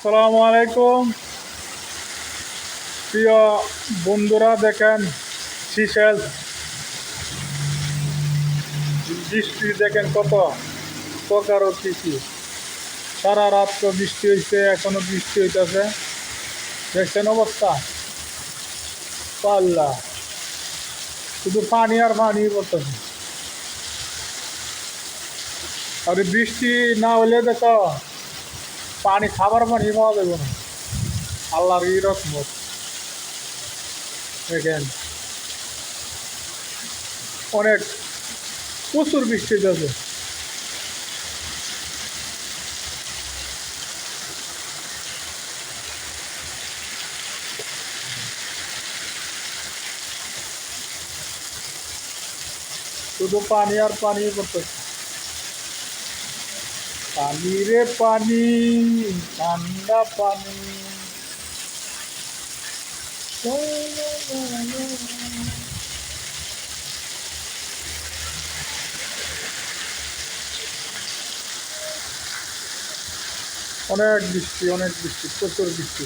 আসসালামু আলাইকুম প্রিয় বন্ধুরা, দেখেন সিশেলস বৃষ্টি দেখেন কত প্রকার ও কি সারা রাত তো বৃষ্টি হয়েছে, এখনো বৃষ্টি হইতেছে। দেখছেন অবস্থা, পাল্লা শুধু পানি আর পানি পড়তেছে। আর এই বৃষ্টি না হলে দেখো পানি, খাবার পানি পাওয়া যাবে না। আল্লাহর এই রকমত দেখেন, অনেক প্রচুর বৃষ্টি হইতেছে। শুধু পানি আর পানি পড়তেছে। পানি রে পানি, ঠান্ডা পানি। অনেক বৃষ্টি, অনেক বৃষ্টি, প্রচুর বৃষ্টি।